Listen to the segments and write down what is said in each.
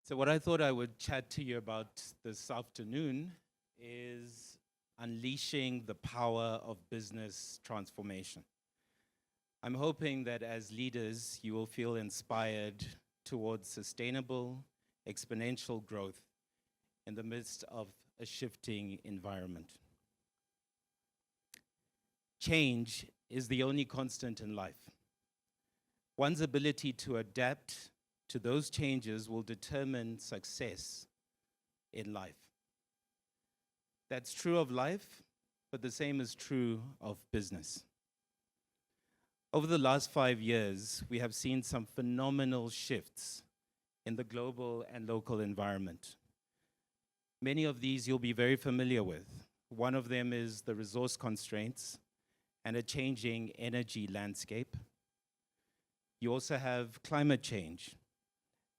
So, what I thought I would chat to you about this afternoon is unleashing the power of business transformation. I'm hoping that as leaders, you will feel inspired towards sustainable, exponential growth in the midst of a shifting environment. Change is the only constant in life. One's ability to adapt to those changes will determine success in life. That's true of life, but the same is true of business. Over the last 5 years, we have seen some phenomenal shifts in the global and local environment. Many of these you'll be very familiar with. One of them is the resource constraints and a changing energy landscape. You also have climate change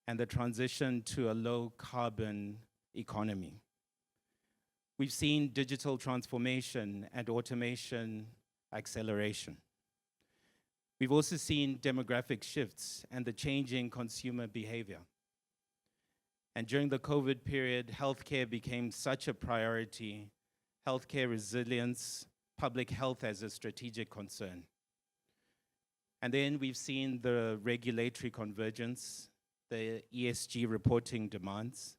and the transition to a low carbon economy. We've seen digital transformation and automation acceleration. We've also seen demographic shifts and the changing consumer behavior. And during the COVID period, healthcare became such a priority, healthcare resilience, public health as a strategic concern. And then we've seen the regulatory convergence, the ESG reporting demands.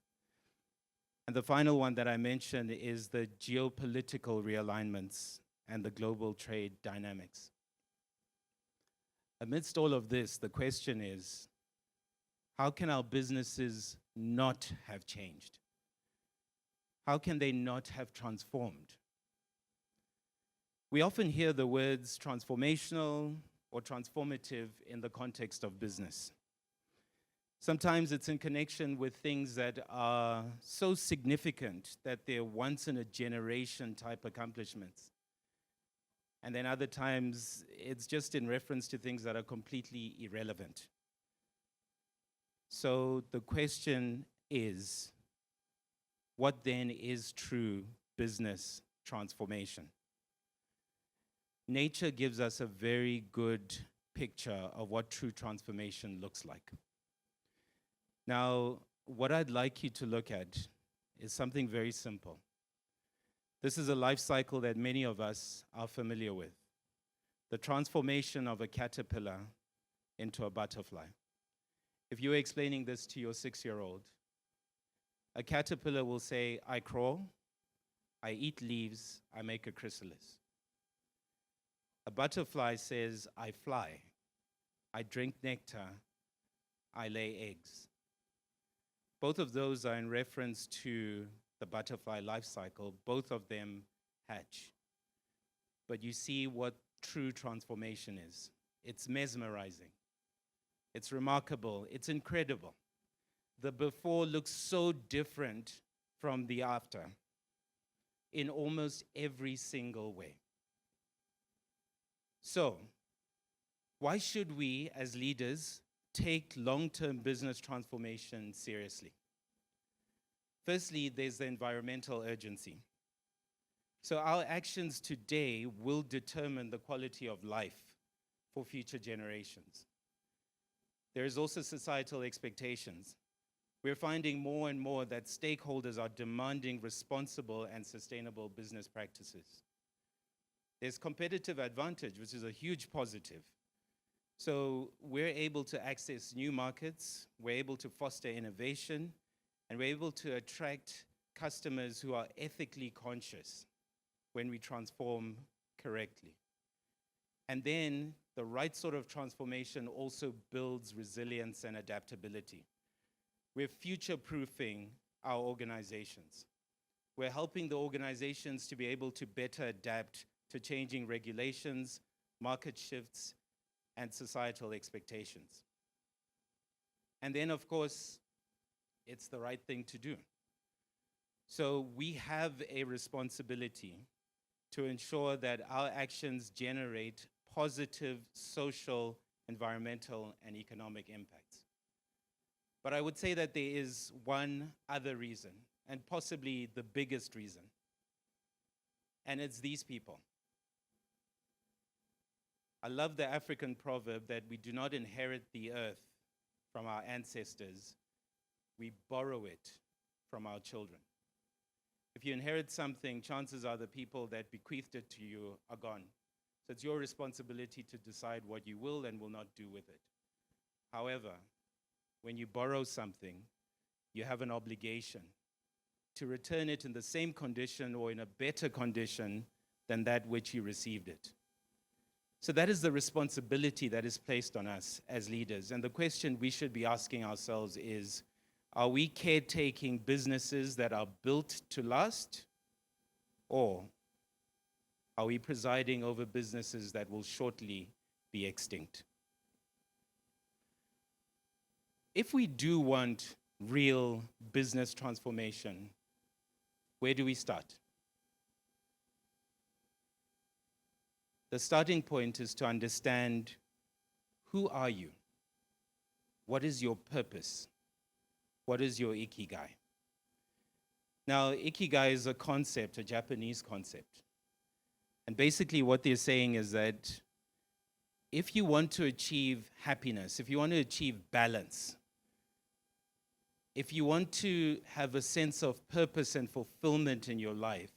And the final one that I mentioned is the geopolitical realignments and the global trade dynamics. Amidst all of this, the question is, how can our businesses not have changed? How can they not have transformed? We often hear the words transformational or transformative in the context of business. Sometimes it's in connection with things that are so significant that they're once-in-a-generation type accomplishments. And then other times, it's just in reference to things that are completely irrelevant. So the question is, what then is true business transformation? Nature gives us a very good picture of what true transformation looks like. Now, what I'd like you to look at is something very simple. This is a life cycle that many of us are familiar with. The transformation of a caterpillar into a butterfly. If you were explaining this to your 6-year-old, a caterpillar will say, I crawl, I eat leaves, I make a chrysalis. A butterfly says, I fly, I drink nectar, I lay eggs. Both of those are in reference to the butterfly life cycle. Both of them hatch. But you see what true transformation is. It's mesmerizing. It's remarkable. It's incredible. The before looks so different from the after in almost every single way. So, why should we as leaders take long-term business transformation seriously? Firstly, there's the environmental urgency. So our actions today will determine the quality of life for future generations. There is also societal expectations. We're finding more and more that stakeholders are demanding responsible and sustainable business practices. There's competitive advantage, which is a huge positive. So we're able to access new markets, we're able to foster innovation, and we're able to attract customers who are ethically conscious when we transform correctly. And then the right sort of transformation also builds resilience and adaptability. We're future-proofing our organizations. We're helping the organizations to be able to better adapt to changing regulations, market shifts, and societal expectations. And then, of course, it's the right thing to do. So we have a responsibility to ensure that our actions generate positive social, environmental, and economic impacts. But I would say that there is one other reason, and possibly the biggest reason, and it's these people. I love the African proverb that we do not inherit the earth from our ancestors, we borrow it from our children. If you inherit something, chances are the people that bequeathed it to you are gone. So it's your responsibility to decide what you will and will not do with it. However, when you borrow something, you have an obligation to return it in the same condition or in a better condition than that which you received it. So that is the responsibility that is placed on us as leaders. And the question we should be asking ourselves is, are we caretaking businesses that are built to last, or are we presiding over businesses that will shortly be extinct? If we do want real business transformation, where do we start? The starting point is to understand, who are you? What is your purpose? What is your ikigai? Now, ikigai is a concept, a Japanese concept. And basically what they're saying is that if you want to achieve happiness, if you want to achieve balance, if you want to have a sense of purpose and fulfillment in your life,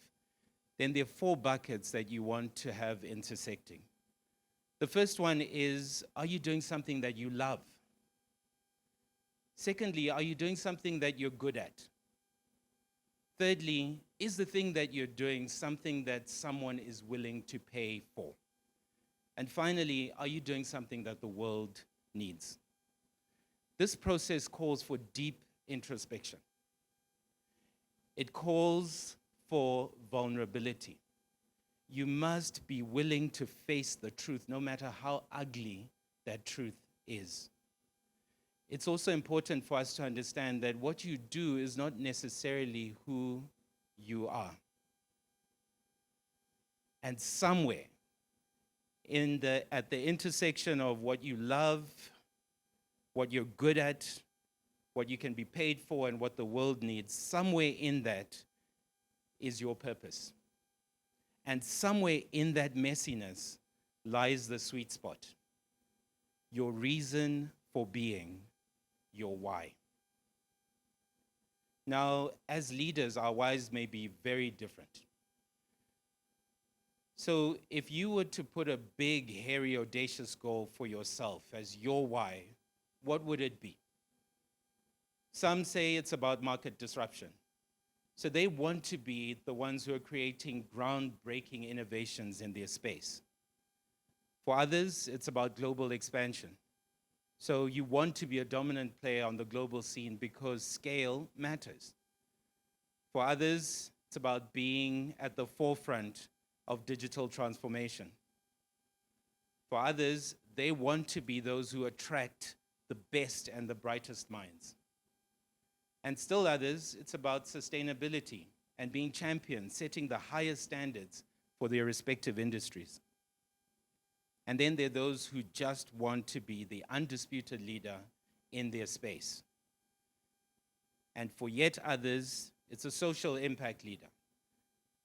then there are 4 buckets that you want to have intersecting. The first one is, are you doing something that you love? Secondly, are you doing something that you're good at? Thirdly, is the thing that you're doing something that someone is willing to pay for? And finally, are you doing something that the world needs? This process calls for deep introspection. It calls for vulnerability. You must be willing to face the truth, no matter how ugly that truth is. It's also important for us to understand that what you do is not necessarily who you are. And somewhere at the intersection of what you love, what you're good at, what you can be paid for, and what the world needs, somewhere in that is your purpose. And somewhere in that messiness lies the sweet spot. Your reason for being, your why. Now, as leaders, our whys may be very different. So if you were to put a big, hairy, audacious goal for yourself as your why, what would it be? Some say it's about market disruption. So they want to be the ones who are creating groundbreaking innovations in their space. For others, it's about global expansion. So you want to be a dominant player on the global scene because scale matters. For others, it's about being at the forefront of digital transformation. For others, they want to be those who attract the best and the brightest minds. And still others, it's about sustainability and being champions, setting the highest standards for their respective industries. And then there are those who just want to be the undisputed leader in their space. And for yet others, it's a social impact leader.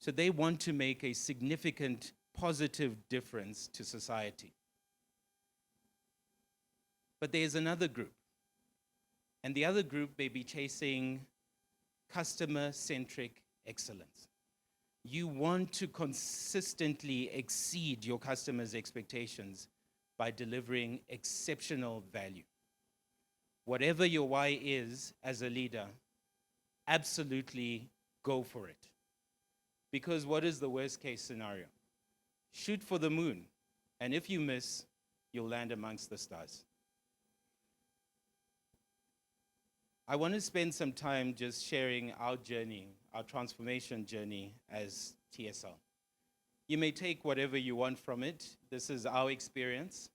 So they want to make a significant positive difference to society. But there's another group. And the other group may be chasing customer-centric excellence. You want to consistently exceed your customers' expectations by delivering exceptional value. Whatever your why is as a leader, absolutely go for it. Because what is the worst case scenario? Shoot for the moon, and if you miss, you'll land amongst the stars. I want to spend some time just sharing our journey, our transformation journey as TSL. You may take whatever you want from it. This is our experience.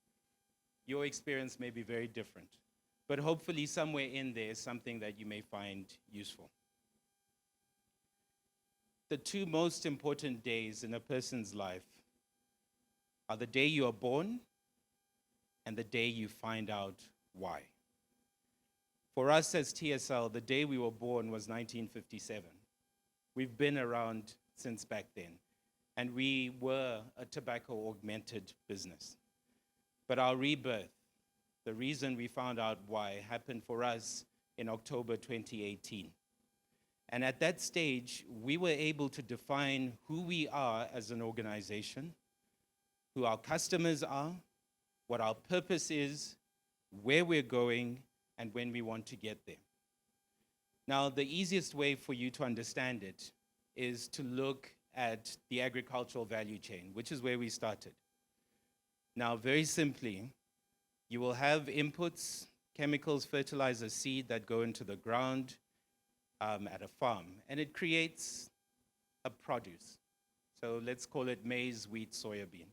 Your experience may be very different. But hopefully somewhere in there is something that you may find useful. The 2 most important days in a person's life are the day you are born and the day you find out why. For us as TSL, the day we were born was 1957. We've been around since back then, and we were a tobacco-augmented business. But our rebirth, the reason we found out why, happened for us in October 2018. And at that stage, we were able to define who we are as an organization, who our customers are, what our purpose is, where we're going, and when we want to get there. Now, the easiest way for you to understand it is to look at the agricultural value chain, which is where we started. Now, very simply, you will have inputs, chemicals, fertilizer, seed that go into the ground at a farm, and it creates a produce. So let's call it maize, wheat, soya bean.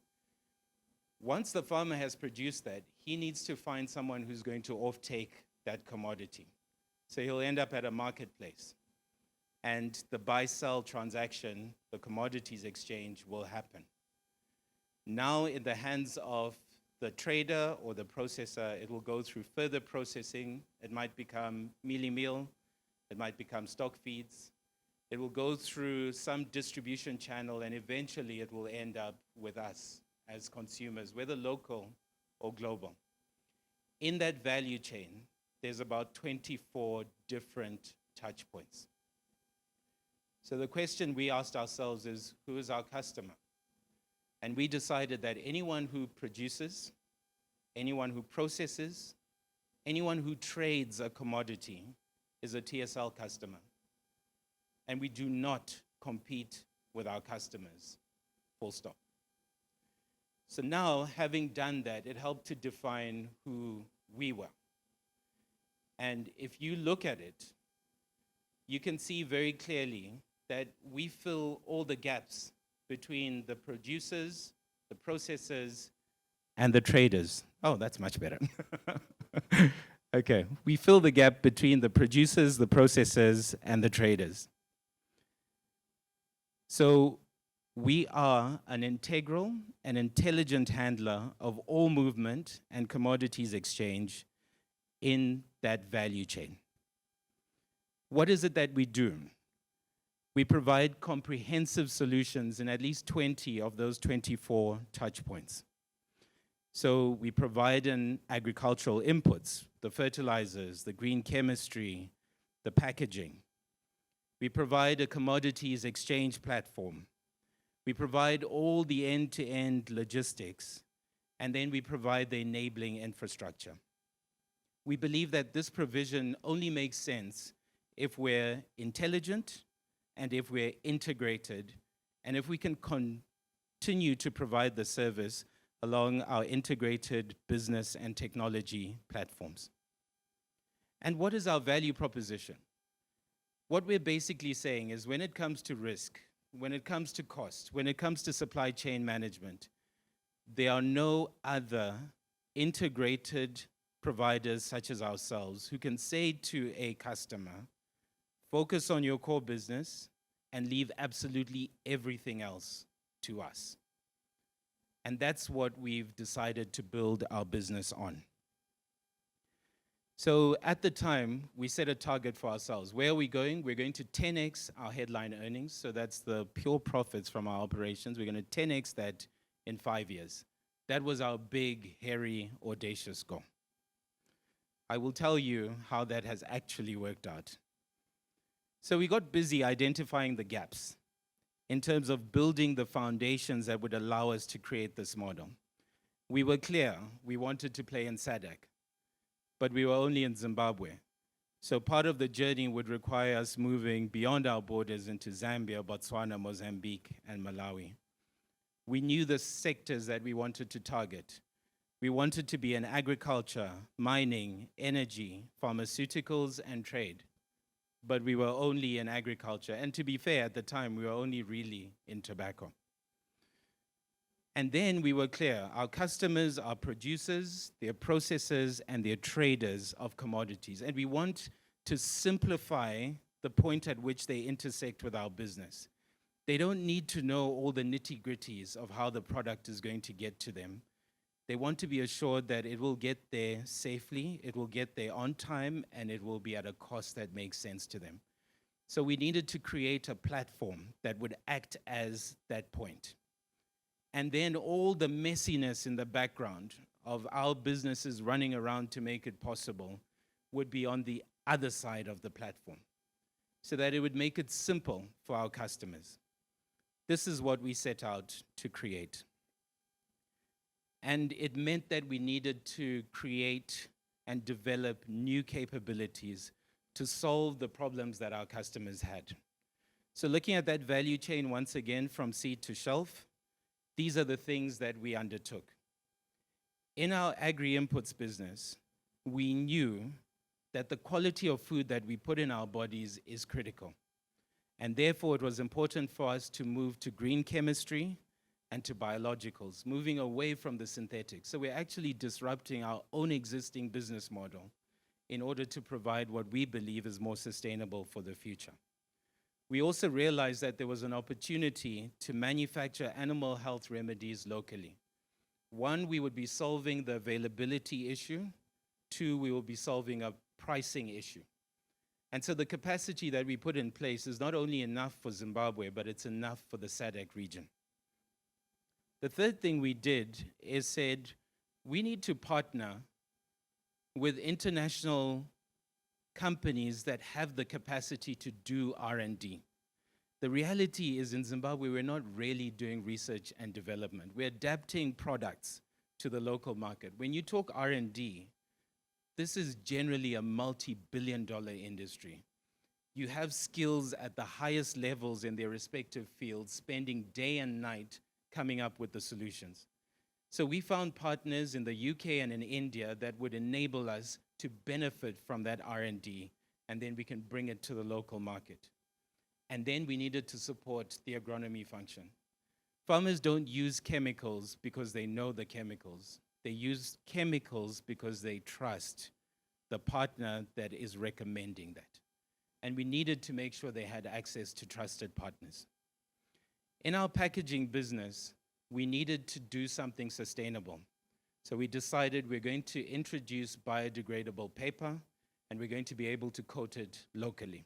Once the farmer has produced that, he needs to find someone who's going to offtake that commodity. So he'll end up at a marketplace, and the buy-sell transaction, the commodities exchange, will happen. Now, in the hands of the trader or the processor, it will go through further processing. It might become mealie meal. It might become stock feeds. It will go through some distribution channel, and eventually it will end up with us as consumers, whether local or global. In that value chain, there's about 24 different touch points. So the question we asked ourselves is, who is our customer? And we decided that anyone who produces, anyone who processes, anyone who trades a commodity is a TSL customer. And we do not compete with our customers, full stop. So now, having done that, it helped to define who we were. And if you look at it, you can see very clearly that we fill all the gaps between the producers, the processors, and the traders. Oh, that's much better. Okay, we fill the gap between the producers, the processors, and the traders. So we are an integral and intelligent handler of all movement and commodities exchange in that value chain. What is it that we do? We provide comprehensive solutions in at least 20 of those 24 touch points. So we provide an agricultural inputs, the fertilizers, the green chemistry, the packaging. We provide a commodities exchange platform. We provide all the end-to-end logistics, and then we provide the enabling infrastructure. We believe that this provision only makes sense if we're intelligent and if we're integrated, and if we can continue to provide the service along our integrated business and technology platforms. And what is our value proposition? What we're basically saying is, when it comes to risk, when it comes to cost, when it comes to supply chain management, there are no other integrated providers such as ourselves who can say to a customer, focus on your core business and leave absolutely everything else to us. And that's what we've decided to build our business on. So at the time, we set a target for ourselves. Where are we going? We're going to 10x our headline earnings. So that's the pure profits from our operations. We're going to 10x that in 5 years. That was our big, hairy, audacious goal. I will tell you how that has actually worked out. So we got busy identifying the gaps in terms of building the foundations that would allow us to create this model. We were clear we wanted to play in SADC, but we were only in Zimbabwe. So part of the journey would require us moving beyond our borders into Zambia, Botswana, Mozambique, and Malawi. We knew the sectors that we wanted to target. We wanted to be in agriculture, mining, energy, pharmaceuticals, and trade. But we were only in agriculture. And to be fair, at the time, we were only really in tobacco. And then we were clear, our customers are producers, they're processors, and they're traders of commodities. And we want to simplify the point at which they intersect with our business. They don't need to know all the nitty-gritties of how the product is going to get to them. They want to be assured that it will get there safely, it will get there on time, and it will be at a cost that makes sense to them. So we needed to create a platform that would act as that point. And then all the messiness in the background of our businesses running around to make it possible would be on the other side of the platform so that it would make it simple for our customers. This is what we set out to create. And it meant that we needed to create and develop new capabilities to solve the problems that our customers had. So looking at that value chain once again from seed to shelf, these are the things that we undertook. In our agri-inputs business, we knew that the quality of food that we put in our bodies is critical. And therefore, it was important for us to move to green chemistry and to biologicals, moving away from the synthetics. So we're actually disrupting our own existing business model in order to provide what we believe is more sustainable for the future. We also realized that there was an opportunity to manufacture animal health remedies locally. One, we would be solving the availability issue. Two, we will be solving a pricing issue. And so the capacity that we put in place is not only enough for Zimbabwe, but it's enough for the SADC region. The third thing we did is said, we need to partner with international companies that have the capacity to do R&D. The reality is in Zimbabwe, we're not really doing research and development. We're adapting products to the local market. When you talk R&D, this is generally a multi-billion-dollar industry. You have skills at the highest levels in their respective fields, spending day and night coming up with the solutions. So we found partners in the UK and in India that would enable us to benefit from that R&D, and then we can bring it to the local market. And then we needed to support the agronomy function. Farmers don't use chemicals because they know the chemicals. They use chemicals because they trust the partner that is recommending that. And we needed to make sure they had access to trusted partners. In our packaging business, we needed to do something sustainable. So we decided we're going to introduce biodegradable paper, and we're going to be able to coat it locally.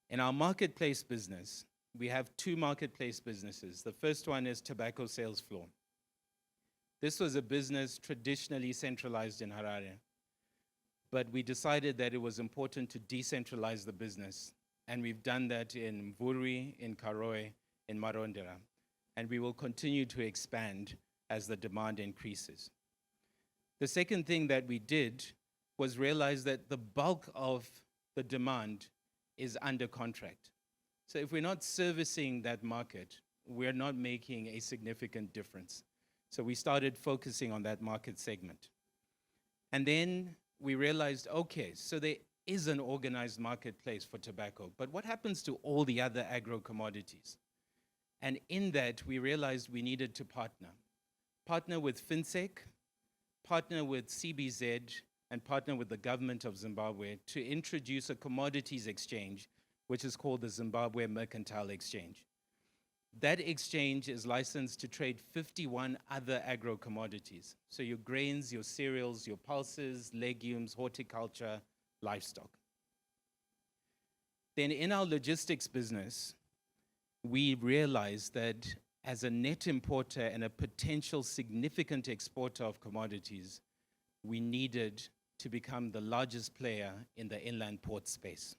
In our marketplace business, we have two marketplace businesses. The first one is tobacco sales floor. This was a business traditionally centralized in Harare, but we decided that it was important to decentralize the business, and we've done that in Mvurwi, in Karoe, in Marondera, and we will continue to expand as the demand increases. The second thing that we did was realize that the bulk of the demand is under contract. So if we're not servicing that market, we're not making a significant difference. So we started focusing on that market segment. And then we realized, okay, so there is an organized marketplace for tobacco, but what happens to all the other agro-commodities? And in that, we realized we needed to partner with FinSec, partner with CBZ, and partner with the government of Zimbabwe to introduce a commodities exchange, which is called the Zimbabwe Mercantile Exchange. That exchange is licensed to trade 51 other agro-commodities. So your grains, your cereals, your pulses, legumes, horticulture, livestock. Then in our logistics business, we realized that as a net importer and a potential significant exporter of commodities, we needed to become the largest player in the inland port space.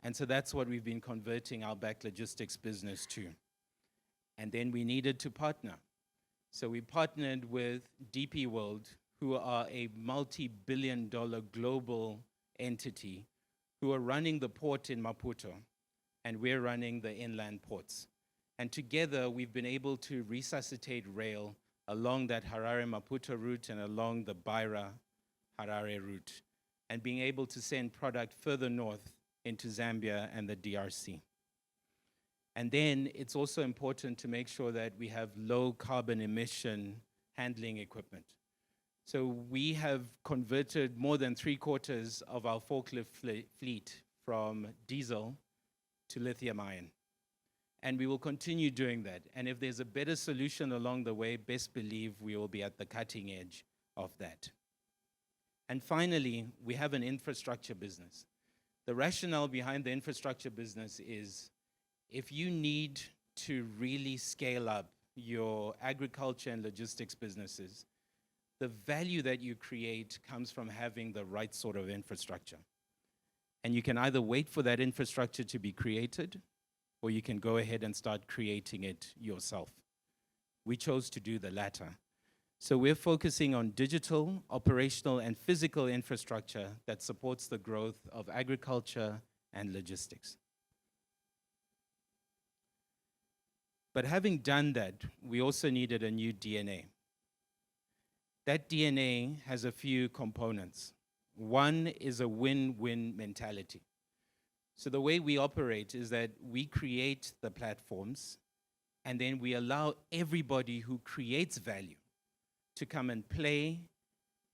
And so that's what we've been converting our back logistics business to. And then we needed to partner. So we partnered with DP World, who are a multi-billion-dollar global entity, who are running the port in Maputo, and we're running the inland ports. And together, we've been able to resuscitate rail along that Harare-Maputo route and along the Beira-Harare route, and being able to send product further north into Zambia and the DRC. And then it's also important to make sure that we have low carbon emission handling equipment. So we have converted more than 3/4 of our forklift fleet from diesel to lithium ion. And we will continue doing that. And if there's a better solution along the way, best believe we will be at the cutting edge of that. And finally, we have an infrastructure business. The rationale behind the infrastructure business is if you need to really scale up your agriculture and logistics businesses, the value that you create comes from having the right sort of infrastructure. And you can either wait for that infrastructure to be created, or you can go ahead and start creating it yourself. We chose to do the latter. So we're focusing on digital, operational, and physical infrastructure that supports the growth of agriculture and logistics. But having done that, we also needed a new DNA. That DNA has a few components. One is a win-win mentality. So the way we operate is that we create the platforms, and then we allow everybody who creates value to come and play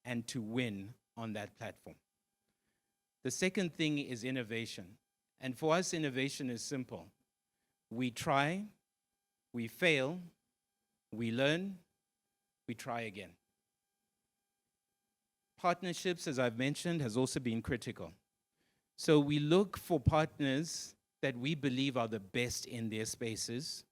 and to win on that platform. The second thing is innovation. And for us, innovation is simple. We try, we fail, we learn, we try again. Partnerships, as I've mentioned, has also been critical. So we look for partners that we believe are the best in their spaces,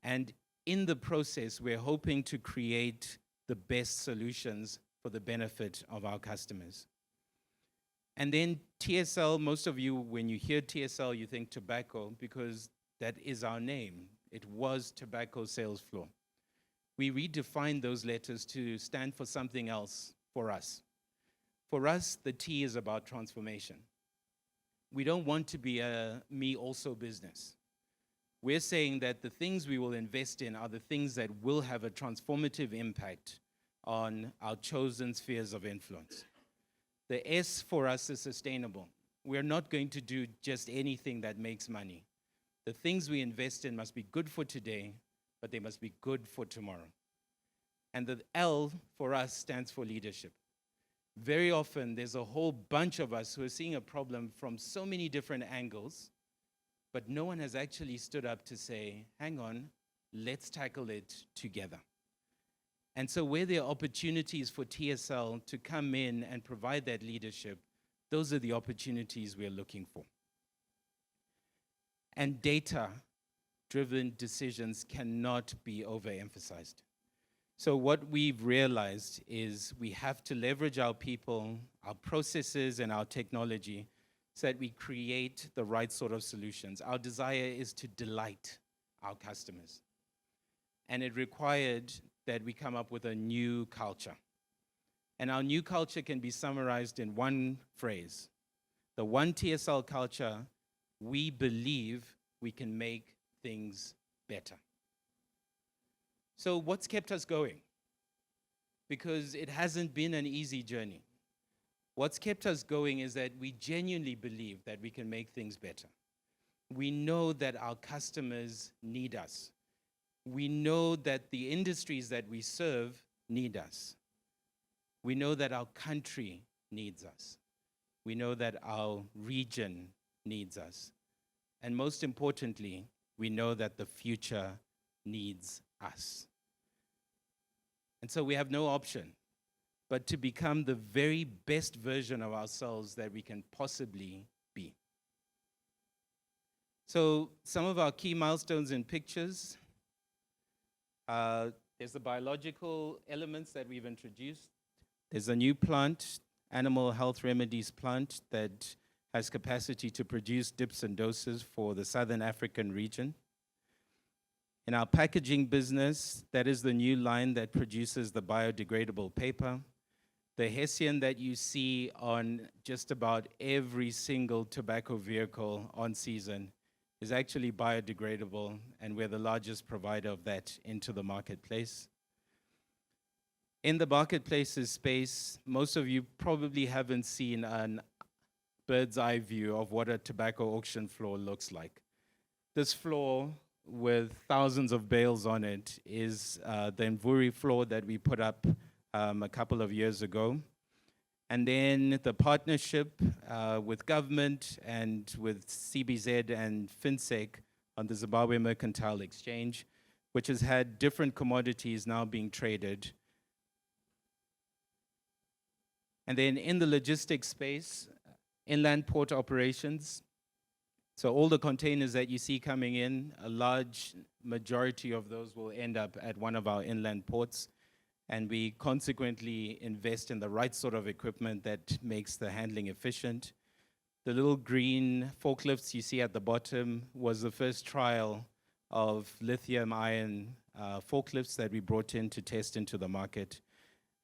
and in the process, we're hoping to create the best solutions for the benefit of our customers. And then TSL, most of you, when you hear TSL, you think tobacco, because that is our name. It was Tobacco Sales Floor. We redefined those letters to stand for something else for us. For us, the T is about transformation. We don't want to be a me also business. We're saying that the things we will invest in are the things that will have a transformative impact on our chosen spheres of influence. The S for us is sustainable. We're not going to do just anything that makes money. The things we invest in must be good for today, but they must be good for tomorrow. And the L for us stands for leadership. Very often, there's a whole bunch of us who are seeing a problem from so many different angles, but no one has actually stood up to say, hang on, let's tackle it together. And so where there are opportunities for TSL to come in and provide that leadership, those are the opportunities we're looking for. And data-driven decisions cannot be overemphasized. So what we've realized is we have to leverage our people, our processes, and our technology so that we create the right sort of solutions. Our desire is to delight our customers. And it required that we come up with a new culture. And our new culture can be summarized in one phrase. The One TSL culture, we believe we can make things better. So what's kept us going? Because it hasn't been an easy journey. What's kept us going is that we genuinely believe that we can make things better. We know that our customers need us. We know that the industries that we serve need us. We know that our country needs us. We know that our region needs us. And most importantly, we know that the future needs us. And so we have no option but to become the very best version of ourselves that we can possibly be. So some of our key milestones in pictures. There's the biological elements that we've introduced. There's a new plant, animal health remedies plant, that has capacity to produce dips and doses for the Southern African region. In our packaging business, that is the new line that produces the biodegradable paper. The Hessian that you see on just about every single tobacco vehicle on season is actually biodegradable, and we're the largest provider of that into the marketplace. In the marketplaces space, most of you probably haven't seen a bird's eye view of what a tobacco auction floor looks like. This floor with thousands of bales on it is the Mvuri floor that we put up a couple of years ago. And then the partnership with government and with CBZ and FinSec on the Zimbabwe Mercantile Exchange, which has had different commodities now being traded. And then in the logistics space, inland port operations. So all the containers that you see coming in, a large majority of those will end up at one of our inland ports. And we consequently invest in the right sort of equipment that makes the handling efficient. The little green forklifts you see at the bottom was the first trial of lithium-ion forklifts that we brought in to test into the market.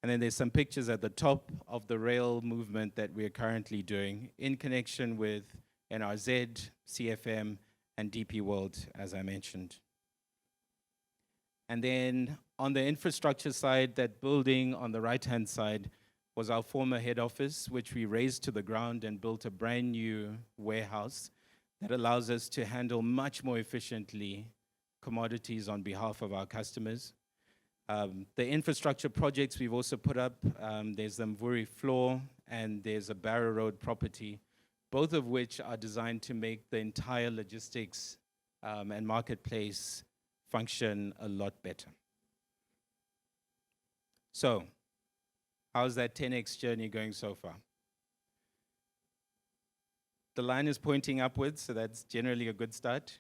And then there's some pictures at the top of the rail movement that we're currently doing in connection with NRZ, CFM, and DP World, as I mentioned. And then on the infrastructure side, that building on the right-hand side was our former head office, which we razed to the ground and built a brand new warehouse that allows us to handle much more efficiently commodities on behalf of our customers. The infrastructure projects we've also put up, there's the Mvuri floor and there's a Barrow Road property, both of which are designed to make the entire logistics and marketplace function a lot better. So, how's that 10x journey going so far? The line is pointing upwards, so that's generally a good start.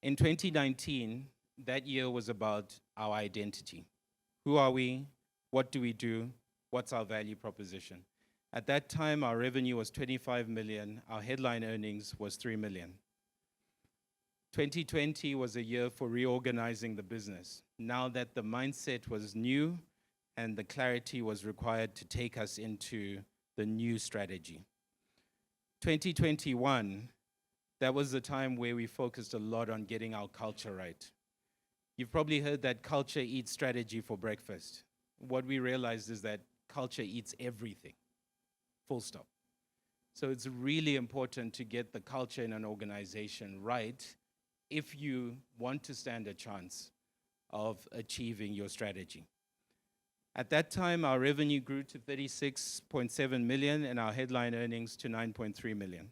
In 2019, that year was about our identity. Who are we? What do we do? What's our value proposition? At that time, our revenue was 25 million. Our headline earnings was 3 million. 2020 was a year for reorganizing the business. Now that the mindset was new and the clarity was required to take us into the new strategy. 2021, that was the time where we focused a lot on getting our culture right. You've probably heard that culture eats strategy for breakfast. What we realized is that culture eats everything, full stop. So it's really important to get the culture in an organization right if you want to stand a chance of achieving your strategy. At that time, our revenue grew to 36.7 million and our headline earnings to 9.3 million.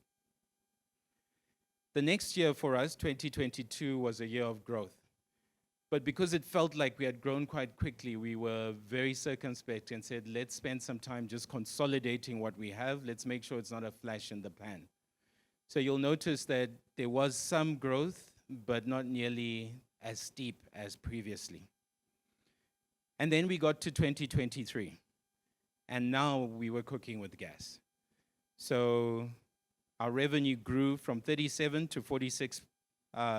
The next year for us, 2022, was a year of growth. But because it felt like we had grown quite quickly, we were very circumspect and said, let's spend some time just consolidating what we have. Let's make sure it's not a flash in the pan. So you'll notice that there was some growth, but not nearly as steep as previously. And then we got to 2023, and now we were cooking with gas. So our revenue grew from $37 to $46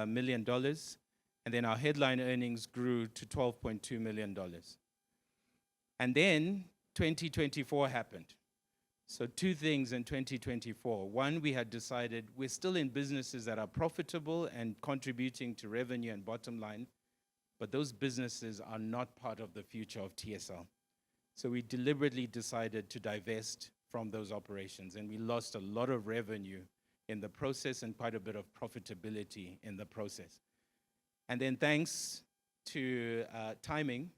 million, and then our headline earnings grew to $12.2 million. And then 2024 happened. So two things in 2024. One, we had decided we're still in businesses that are profitable and contributing to revenue and bottom line, but those businesses are not part of the future of TSL. So we deliberately decided to divest from those operations, and we lost a lot of revenue in the process and quite a bit of profitability in the process. And then thanks to timing,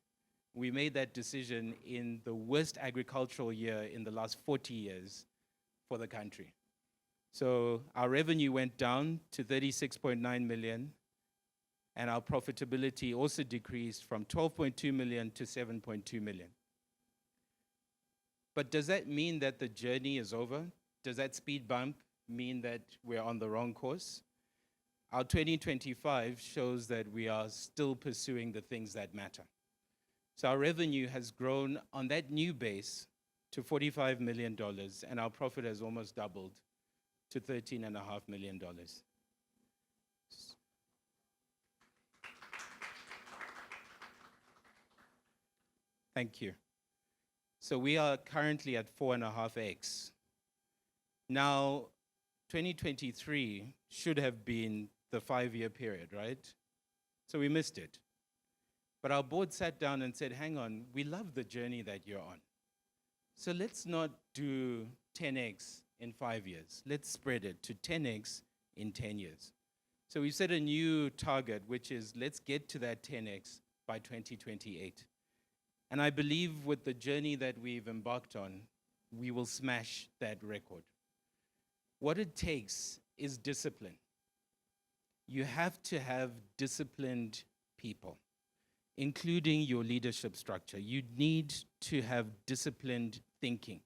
we made that decision in the worst agricultural year in the last 40 years for the country. So our revenue went down to 36.9 million, and our profitability also decreased from 12.2 million to 7.2 million. But does that mean that the journey is over? Does that speed bump mean that we're on the wrong course? Our 2025 shows that we are still pursuing the things that matter. So our revenue has grown on that new base to $45 million, and our profit has almost doubled to $13.5 million. Thank you. So we are currently at 4.5x. Now, 2023 should have been the 5-year period, right? So we missed it. But our board sat down and said, hang on, we love the journey that you're on. So let's not do 10x in 5 years. Let's spread it to 10x in 10 years. So we set a new target, which is let's get to that 10x by 2028. And I believe with the journey that we've embarked on, we will smash that record. What it takes is discipline. You have to have disciplined people, including your leadership structure. You need to have disciplined thinking.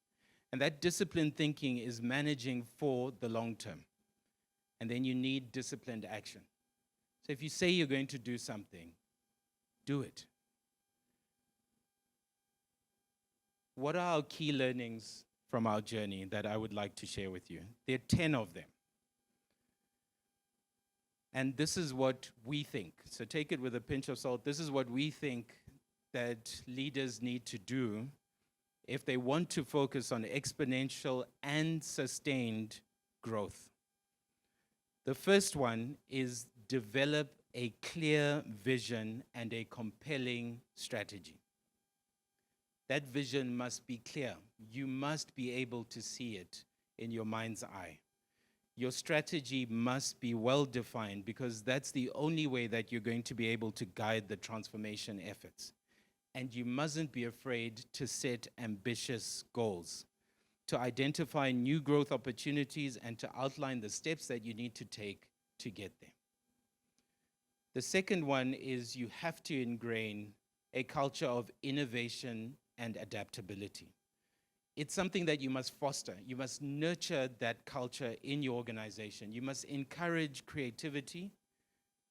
And that disciplined thinking is managing for the long term. And then you need disciplined action. So if you say you're going to do something, do it. What are our key learnings from our journey that I would like to share with you. There are 10 of them. And this is what we think. So take it with a pinch of salt. This is what we think that leaders need to do if they want to focus on exponential and sustained growth. The first one is develop a clear vision and a compelling strategy. That vision must be clear. You must be able to see it in your mind's eye. Your strategy must be well defined because that's the only way that you're going to be able to guide the transformation efforts. And you mustn't be afraid to set ambitious goals, to identify new growth opportunities, and to outline the steps that you need to take to get there. The second one is you have to ingrain a culture of innovation and adaptability. It's something that you must foster. You must nurture that culture in your organization. You must encourage creativity.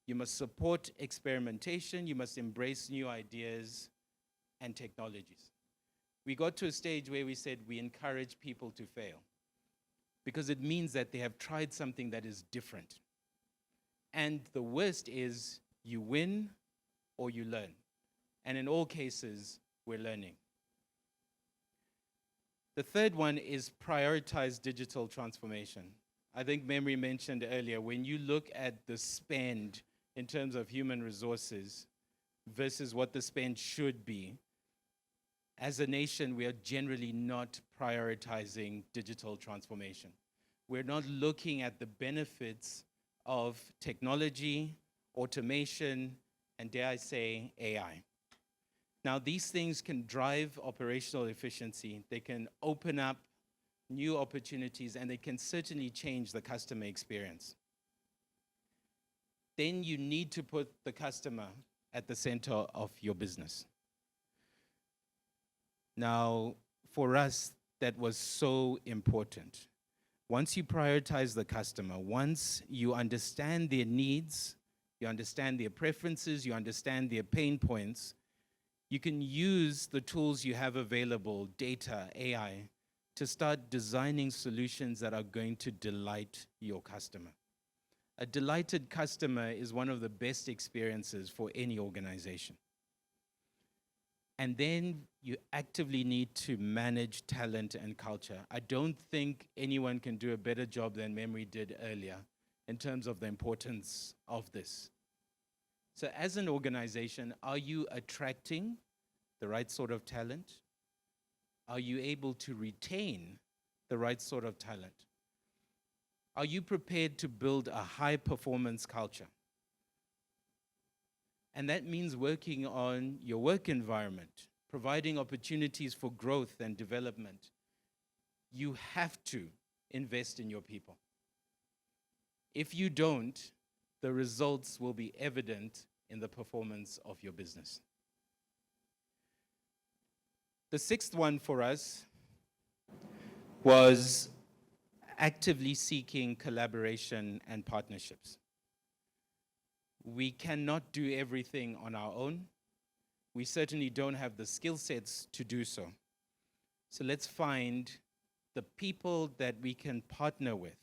You must support experimentation. You must embrace new ideas and technologies. We got to a stage where we said we encourage people to fail because it means that they have tried something that is different. And the worst is you win or you learn. And in all cases, we're learning. The third one is prioritize digital transformation. I think Memory mentioned earlier, when you look at the spend in terms of human resources versus what the spend should be, as a nation, we are generally not prioritizing digital transformation. We're not looking at the benefits of technology, automation, and dare I say, AI. Now, these things can drive operational efficiency. They can open up new opportunities, and they can certainly change the customer experience. Then you need to put the customer at the center of your business. Now, for us, that was so important. Once you prioritize the customer, once you understand their needs, you understand their preferences, you understand their pain points, you can use the tools you have available, data, AI, to start designing solutions that are going to delight your customer. A delighted customer is one of the best experiences for any organization. And then you actively need to manage talent and culture. I don't think anyone can do a better job than Memory did earlier in terms of the importance of this. So as an organization, are you attracting the right sort of talent? Are you able to retain the right sort of talent? Are you prepared to build a high-performance culture? And that means working on your work environment, providing opportunities for growth and development. You have to invest in your people. If you don't, the results will be evident in the performance of your business. The sixth one for us was actively seeking collaboration and partnerships. We cannot do everything on our own. We certainly don't have the skill sets to do so. So let's find the people that we can partner with.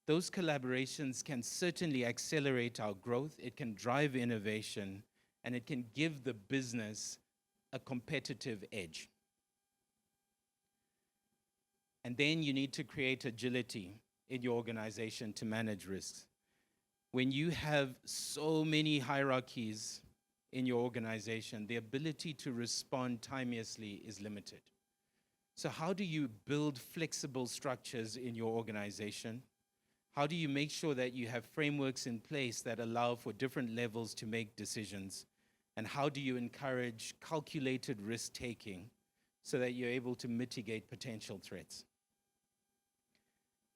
Those collaborations can certainly accelerate our growth, it can drive innovation, and it can give the business a competitive edge. And then you need to create agility in your organization to manage risks. When you have so many hierarchies in your organization, the ability to respond timeously is limited. So how do you build flexible structures in your organization? How do you make sure that you have frameworks in place that allow for different levels to make decisions? And how do you encourage calculated risk-taking so that you're able to mitigate potential threats?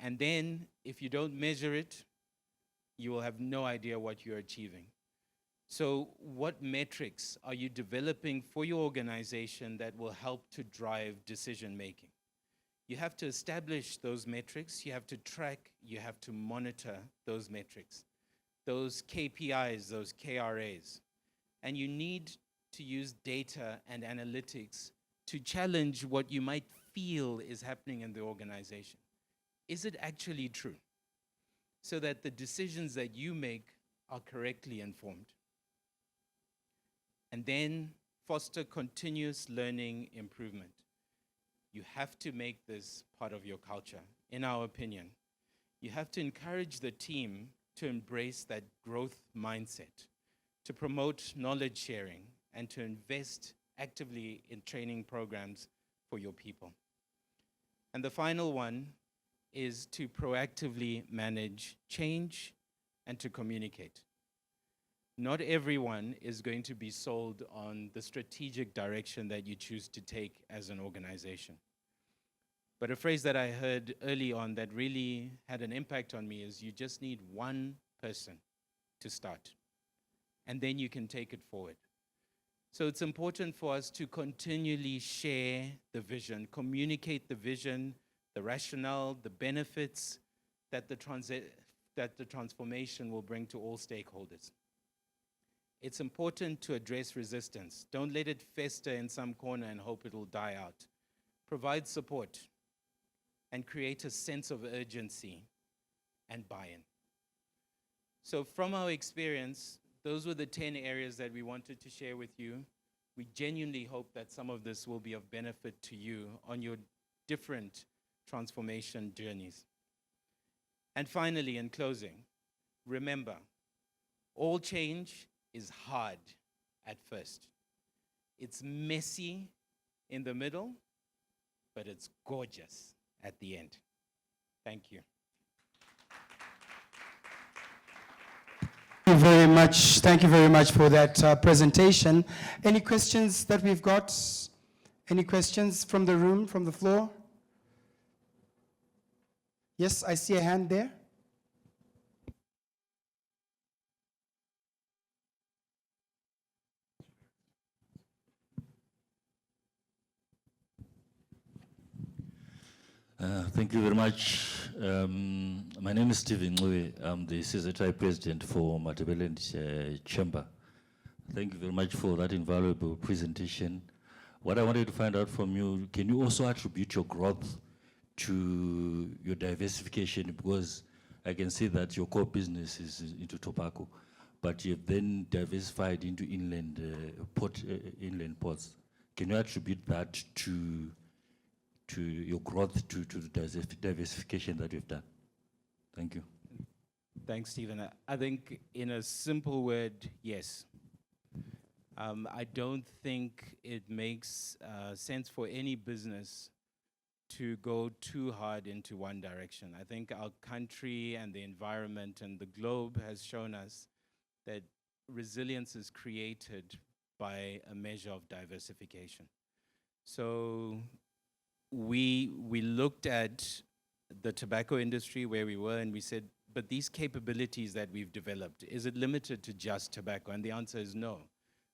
And then, if you don't measure it, you will have no idea what you're achieving. So what metrics are you developing for your organization that will help to drive decision-making? You have to establish those metrics, you have to track, you have to monitor those metrics, those KPIs, those KRAs. And you need to use data and analytics to challenge what you might feel is happening in the organization. Is it actually true? So that the decisions that you make are correctly informed. And then foster continuous learning improvement. You have to make this part of your culture, in our opinion. You have to encourage the team to embrace that growth mindset, to promote knowledge sharing, and to invest actively in training programs for your people. And the final one is to proactively manage change and to communicate. Not everyone is going to be sold on the strategic direction that you choose to take as an organization. But a phrase that I heard early on that really had an impact on me is you just need one person to start, and then you can take it forward. So it's important for us to continually share the vision, communicate the vision, the rationale, the benefits that the transformation will bring to all stakeholders. It's important to address resistance. Don't let it fester in some corner and hope it will die out. Provide support and create a sense of urgency and buy-in. So from our experience, those were the 10 areas that we wanted to share with you. We genuinely hope that some of this will be of benefit to you on your different transformation journeys. And finally, in closing, remember, all change is hard at first. It's messy in the middle, but it's gorgeous at the end. Thank you. Thank you very much. Thank you very much for that presentation. Any questions that we've got? Any questions from the room, from the floor? Yes, I see a hand there. Thank you very much. My name is Stephen Ngwe. I'm the CZI president for Matabeleland Chamber. Thank you very much for that invaluable presentation. What I wanted to find out from you, can you also attribute your growth to your diversification? Because I can see that your core business is into tobacco, but you've then diversified into inland ports. Can you attribute that to your growth, to the diversification that you've done? Thank you. Thanks, Stephen. I think in a simple word, yes. I don't think it makes sense for any business to go too hard into one direction. I think our country and the environment and the globe has shown us that resilience is created by a measure of diversification. So we looked at the tobacco industry where we were, and we said, but these capabilities that we've developed, is it limited to just tobacco? And the answer is no.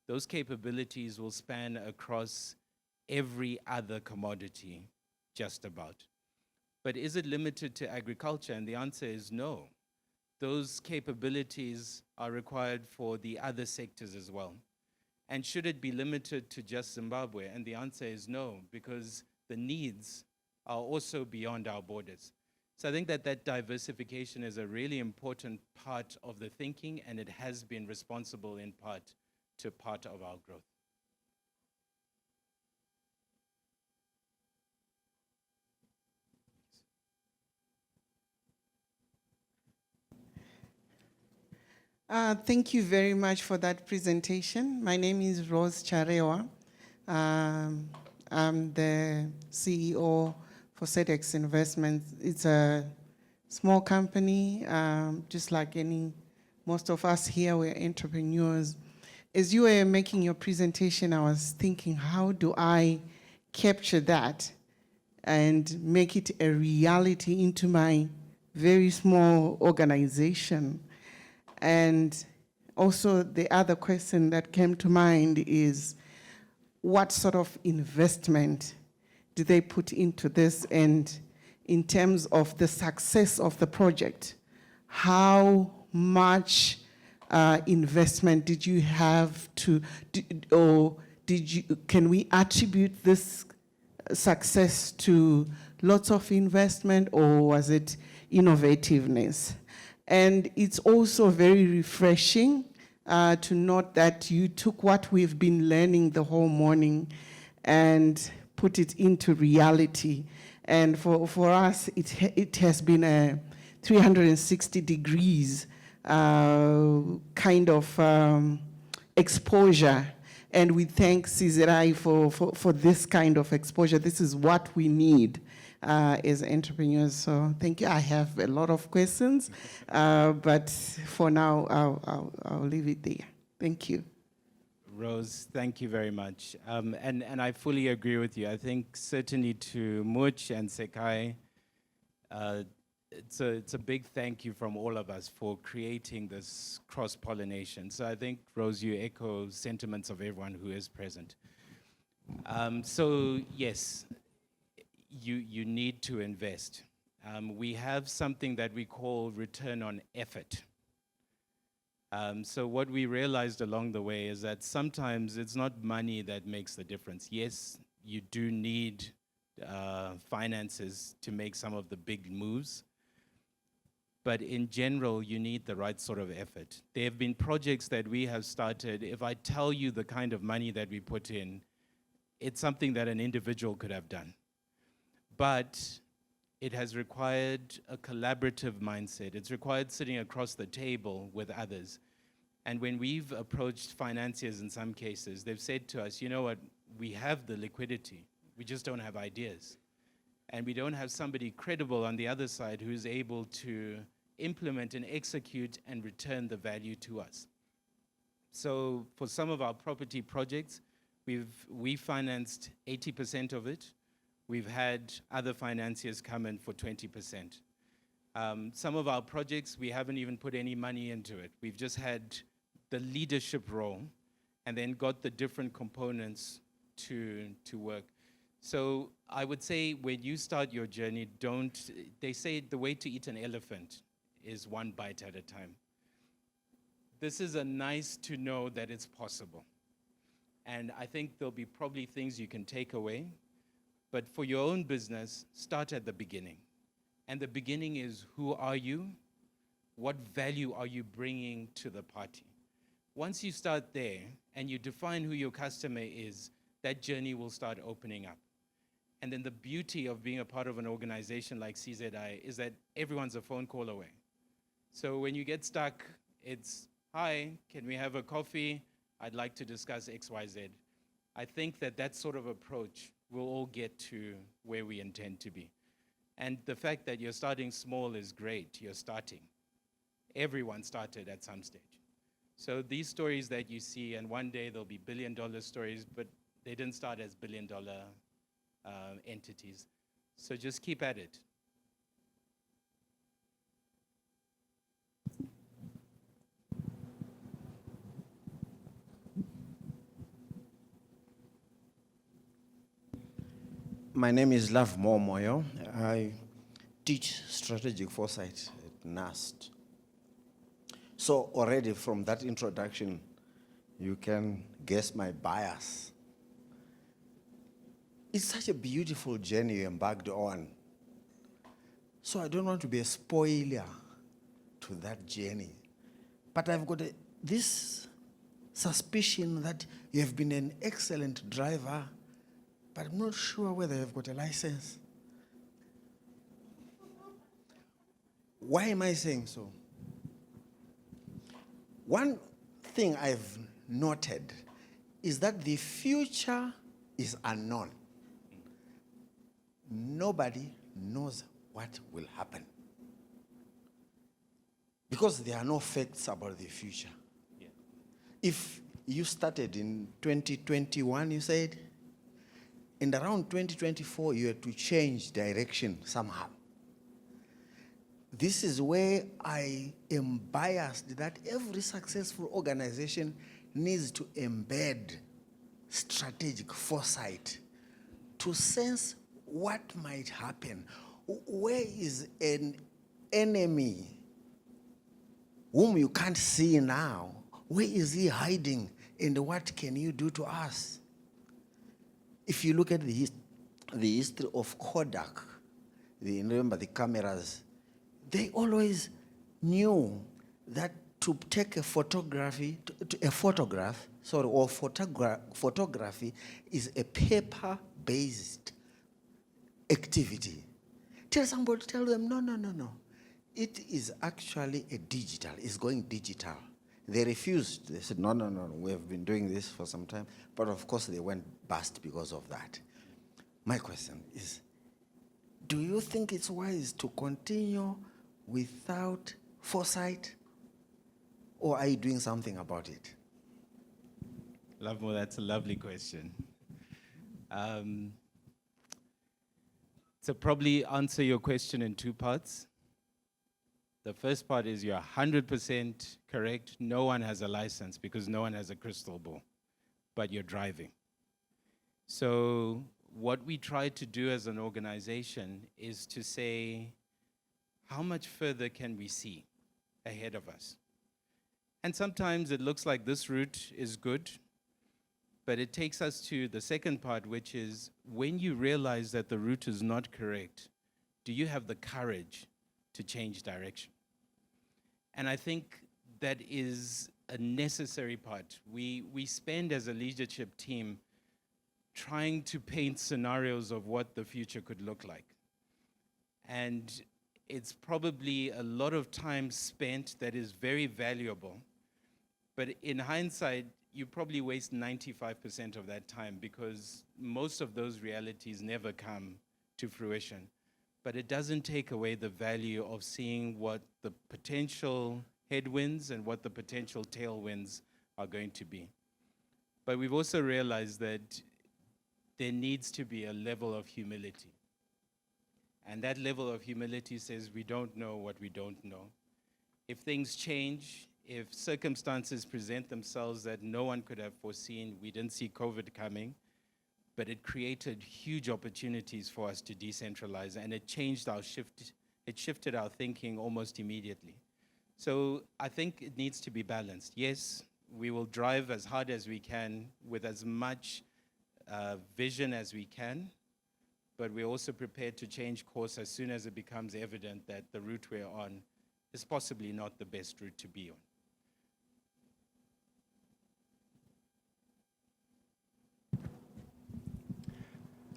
Those capabilities will span across every other commodity, just about. But is it limited to agriculture? And the answer is no. Those capabilities are required for the other sectors as well. And should it be limited to just Zimbabwe? And the answer is no, because the needs are also beyond our borders. So I think that that diversification is a really important part of the thinking, and it has been responsible in part to part of our growth. Thank you very much for that presentation. My name is Rose Charewa. I'm the CEO for SEDEX Investments. It's a small company, just like most of us here, we're entrepreneurs. As you were making your presentation, I was thinking, how do I capture that and make it a reality into my very small organization? And also the other question that came to mind is, what sort of investment do they put into this? And in terms of the success of the project, how much investment did you have to, or can we attribute this success to lots of investment, or was it innovativeness? And it's also very refreshing to note that you took what we've been learning the whole morning and put it into reality. And for us, it has been a 360 degrees kind of exposure. And we thank CZI for this kind of exposure. This is what we need as entrepreneurs. So thank you. I have a lot of questions, but for now, I'll leave it there. Thank you. Rose, thank you very much. And I fully agree with you. I think certainly to Much and Sekai, it's a big thank you from all of us for creating this cross-pollination. So I think, Rose, you echo sentiments of everyone who is present. So yes, you need to invest. We have something that we call return on effort. So what we realized along the way is that sometimes it's not money that makes the difference. Yes, you do need finances to make some of the big moves, but in general, you need the right sort of effort. There have been projects that we have started. If I tell you the kind of money that we put in, it's something that an individual could have done. But it has required a collaborative mindset. It's required sitting across the table with others. And when we've approached financiers in some cases, they've said to us, you know what, we have the liquidity, we just don't have ideas. And we don't have somebody credible on the other side who's able to implement and execute and return the value to us. So for some of our property projects, we financed 80% of it. We've had other financiers come in for 20%. Some of our projects, we haven't even put any money into it. We've just had the leadership role and then got the different components to work. So I would say when you start your journey, they say the way to eat an elephant is one bite at a time. This is a nice to know that it's possible. And I think there'll be probably things you can take away. But for your own business, start at the beginning. And the beginning is, who are you? What value are you bringing to the party? Once you start there and you define who your customer is, that journey will start opening up. And then the beauty of being a part of an organization like CZI is that everyone's a phone call away. So when you get stuck, it's, hi, can we have a coffee? I'd like to discuss XYZ. I think that sort of approach will all get to where we intend to be. And the fact that you're starting small is great. You're starting. Everyone started at some stage. So these stories that you see, and one day there'll be billion-dollar stories, but they didn't start as billion-dollar entities. So just keep at it. My name is Love Momoyo. I teach strategic foresight at NAST. So already from that introduction, you can guess my bias. It's such a beautiful journey you embarked on. So I don't want to be a spoiler to that journey. But I've got this suspicion that you have been an excellent driver, but I'm not sure whether you've got a license. Why am I saying so? One thing I've noted is that the future is unknown. Nobody knows what will happen, because there are no facts about the future. Yeah. If you started in 2021, you said, and around 2024, you had to change direction somehow. This is where I am biased that every successful organization needs to embed strategic foresight to sense what might happen. Where is an enemy whom you can't see now? Where is he hiding? And what can you do to us? if you look at the history of Kodak, remember the cameras, they always knew that to take a photography is a paper-based activity. Tell them, no. It is actually a digital, it's going digital. They refused. They said, no, we have been doing this for some time. But of course, they went bust because of that. My question is, do you think it's wise to continue without foresight? Or are you doing something about it? Lovemore, that's a lovely question. So probably answer your question in two parts. The first part is you're 100% correct. No one has a license because no one has a crystal ball, but you're driving. So what we try to do as an organization is to say, how much further can we see ahead of us? And sometimes it looks like this route is good, but it takes us to the second part, which is when you realize that the route is not correct, do you have the courage to change direction? And I think that is a necessary part. We spend as a leadership team trying to paint scenarios of what the future could look like. And it's probably a lot of time spent that is very valuable. But in hindsight, you probably waste 95% of that time because most of those realities never come to fruition. But it doesn't take away the value of seeing what the potential headwinds and what the potential tailwinds are going to be. But we've also realized that there needs to be a level of humility. And that level of humility says we don't know what we don't know. If things change, if circumstances present themselves that no one could have foreseen, we didn't see COVID coming, but it created huge opportunities for us to decentralize, and it changed it shifted our thinking almost immediately. So I think it needs to be balanced. Yes, we will drive as hard as we can with as much vision as we can, but we're also prepared to change course as soon as it becomes evident that the route we're on is possibly not the best route to be on.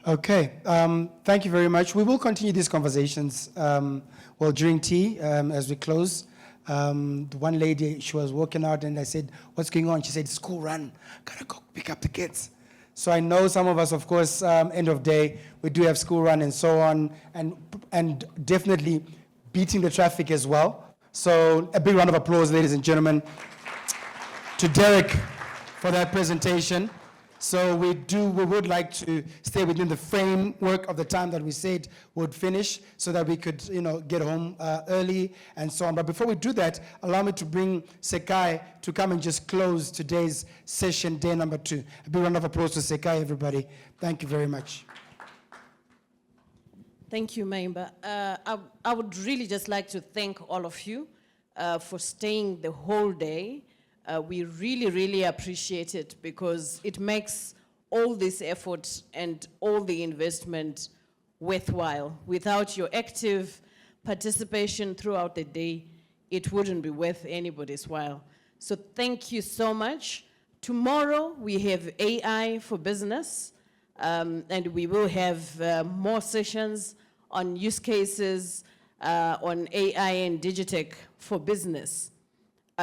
Okay, thank you very much. We will continue these conversations during tea as we close. The one lady, she was walking out and I said, what's going on? She said, school run, gotta go pick up the kids. So I know some of us, of course, end of day, we do have school run and so on, and definitely beating the traffic as well. So a big round of applause, ladies and gentlemen, to Derek for that presentation. So we would like to stay within the framework of the time that we said would finish so that we could, get home early and so on. But before we do that, allow me to bring Sekai to come and just close today's session, day number 2. A big round of applause to Sekai, everybody. Thank you very much. Thank you, Maimba. I would really just like to thank all of you for staying the whole day. We really, really appreciate it because it makes all this effort and all the investment worthwhile. Without your active participation throughout the day, it wouldn't be worth anybody's while. So thank you so much. Tomorrow we have AI for business, and we will have more sessions on use cases on AI and Digitech for business.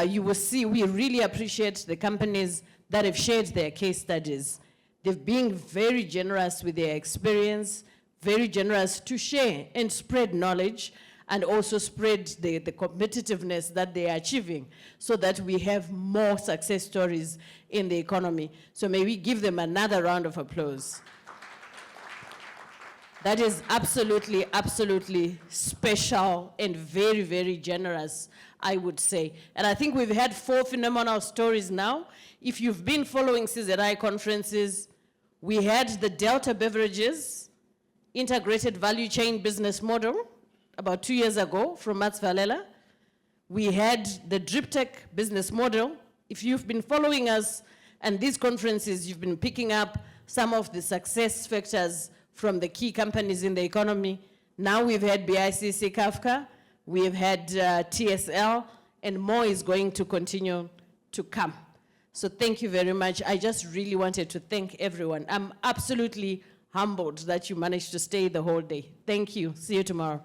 You will see, we really appreciate the companies that have shared their case studies. They've been very generous with their experience, very generous to share and spread knowledge, and also spread the competitiveness that they are achieving so that we have more success stories in the economy. So may we give them another round of applause. That is absolutely, absolutely special and very, very generous, I would say. And I think we've had 4 phenomenal stories now. If you've been following CZI conferences, we had the Delta Beverages integrated value chain business model about 2 years ago from Mats Valela. We had the DripTech business model. If you've been following us and these conferences, you've been picking up some of the success factors from the key companies in the economy. Now we've had BICC Kafka, we've had TSL, and more is going to continue to come. So thank you very much. I just really wanted to thank everyone. I'm absolutely humbled that you managed to stay the whole day. Thank you. See you tomorrow.